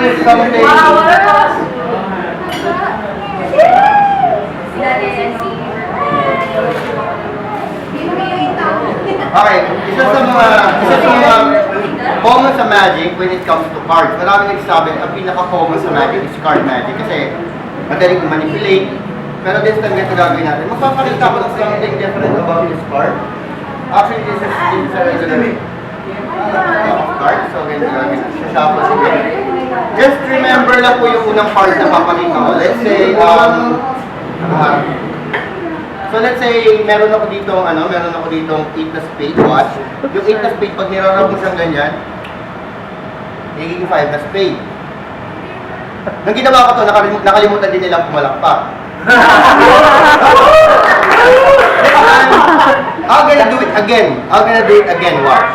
is something... Okay, isa sa mga common sa Magic when it comes to cards. Maraming nagsasabi, ang pinaka-common sa Magic is card Magic kasi madaling manipulate. Pero this time, ganito gagawin natin. Magpapakita ko ng something different about this card. Actually, this is a regular card. So, ganito gagawin natin. Shuffle siya. Just remember lang po yung unang card na papakita ko. Let's say, so let's say, meron ako ditong 8 na spade, watch. Yung 8 na spade, pag nirarap mo siyang ganyan, nagiging 5 na spade. Nang ginawa ko to, nakalimutan din nilang pumalakpak. I'm gonna do it again, watch.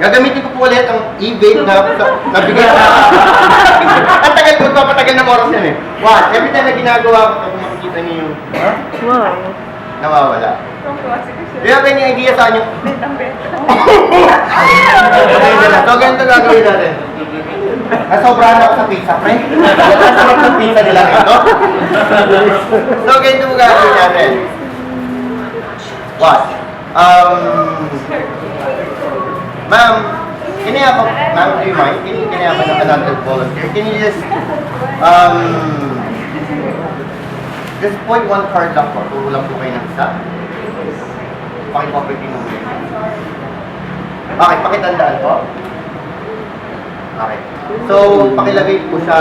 Gagamitin ko po ulit ang e-bait na nabigay na. Ang tagal ko, papatagal ng oras yan eh. Watch, every time na ginagawa ko, kung makikita niyo yung nawawala. Do you have any idea saan yung... So, ganito gagawin natin. Nasobrahan ako sa pizza, pre. Nasarap ng pizza nila ito. So, ganito mo gagawin natin. Watch. Ma'am, do you mind? Can I have another volunteer? Can you just point one card lang po. Turo lang po kayo ng isa. Pakipapit yung ulit. Okay, pakitandaan po. Okay. So, pakilagay po siya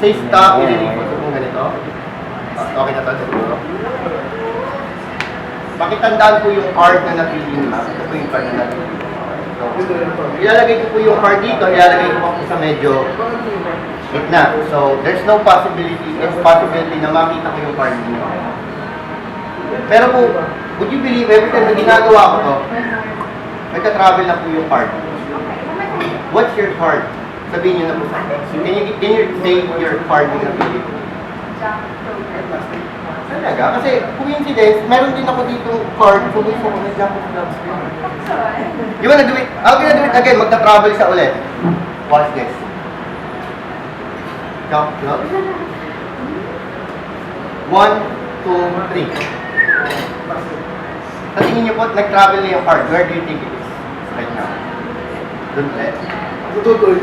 sa stop. Ililipat po ganito. Okay na ito siguro. Pakitandaan po yung card na napili niyo. Ito po yung card na napili niyo. Ilalagay ko po yung card dito, ilalagay ko po sa medyo gitna. So, there's no possibility na makita ko yung card niyo. Pero po, would you believe, every time na ginagawa ko to, nagka-travel na po yung card. What's your card? Sabihin niyo na po sa akin. Can you say your card na napili ko? Talaga? Kasi, coincidence, meron din ako dito card, so gusto ko na Jack of Clubs. You wanna do it? I'm gonna do it again. Magta-travel siya ulit. Watch this. Jack of Clubs. 1, 2, 3. Sa tingin niyo po, nag-travel na yung card. Where do you think it is? Right now. Doon ulit. Tututoy.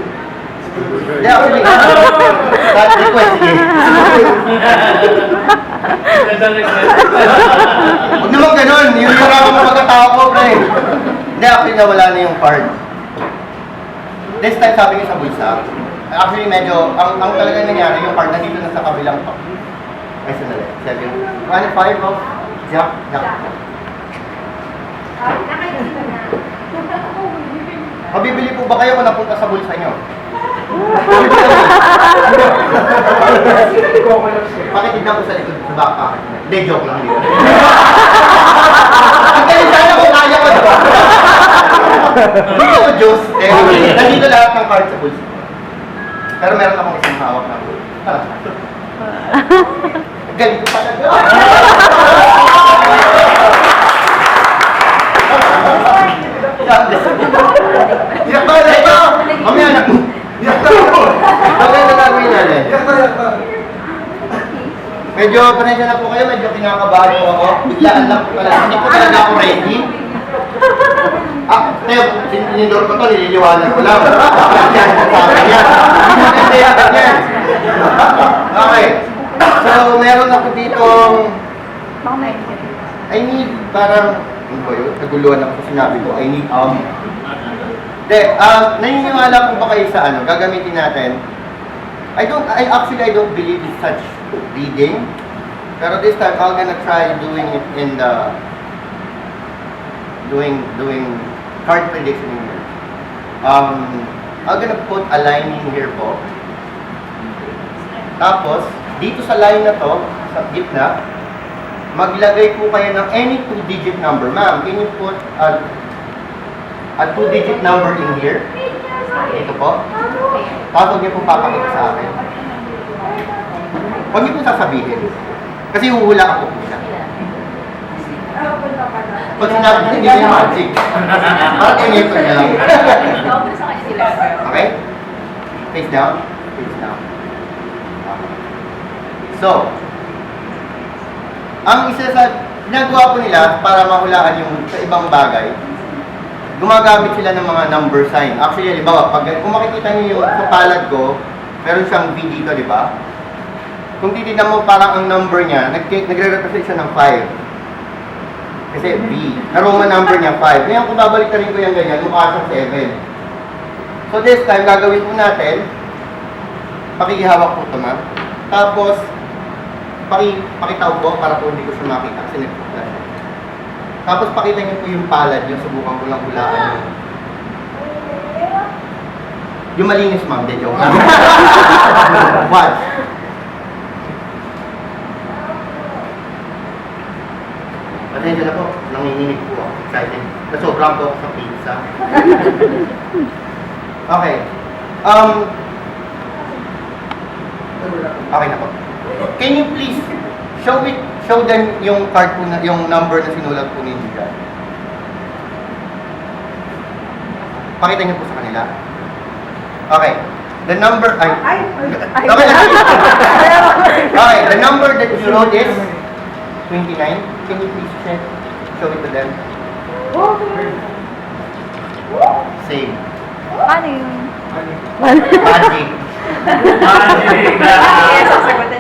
Hindi, actually, that request, sige. Huwag naman ganun. Yung hirapan mo pagkatao ko, pre. Hindi, actually, nawala na yung card. This time, sabi niyo sa bulsa. Actually, medyo, ang talagang nangyari, yung card nandito na sa kabilang pa. Ay, sandali. 7. 1, 5, oh. Jack. Mabibili po ba kayo kung napunta sa bulsa niyo? Pakitignan ko sa likod sa backpack. Hindi, joke lang. Ang galing sana kung kaya ko. Hindi ako Diyos. Nandito lahat ng card sa bulsa. Pero meron akong isang hawak na bulsa. Galing ko pala. Iyak ba? Mamaya anak mo. Iyak na po. Bakit na gagawin natin? Iyak na. Medyo pasensya na po kayo, medyo kinakabahan po ako. Biglaan lang po talaga. Hindi po talaga ako ready. Tayo, sinindor ko to, nililiwanan ko lang. Yan, yan. Okay. So, meron ako ditong... I need parang... Ano ba yun? Naguluhan ako sa sinabi ko. I need naniniwala po ba kayo sa ano? Gagamitin natin. I don't believe in such reading. Pero this time, I'm gonna try doing it in the doing card prediction here. I'm gonna put a line in here po. Tapos, dito sa line na to, sa gitna, maglagay po kayo ng any 2-digit number. Ma'am, can you put a 2-digit number in here? Ito po. Tapos huwag niyo po papakita sa akin. Huwag niyo po sasabihin. Kasi huhula ako po siya. Pag sinabi ko, hindi yung magic. Parang ganyan ko na lang. Okay? Face down. Face down. Okay. So, ang isa sa ginagawa po nila para mahulaan yung sa ibang bagay, gumagamit sila ng mga number sign. Actually, di ba, kung makikita niyo yung sa palad ko, meron siyang V dito, di ba? Kung titignan mo, parang ang number niya, nagre-represent siya ng 5. Kasi V. Na Roman number niya 5. Ngayon, kung babalik na rin ko yung ganyan, mukha siyang 7. So this time, gagawin po natin, pakikihawak po ito, ma'am. Tapos, pakitaw po para po hindi ko siya makita kasi nagpukla siya. Tapos pakita niyo po yung palad, yung subukan ko lang hulaan yung... Yung malinis, ma'am, de joke. Watch. Pasensya na po, nanginginig po ako. Excited. Nasobrang po ako sa pizza. Okay. Okay na po. Can you please show them yung card po na, yung number na sinulat po ninyo dyan? Pakita niyo po sa kanila. Okay. The number, okay. Okay, the number that you wrote is 29. Can you please show it to them? Same. Paano yun? Magic. Magic! Yes, sasagutin.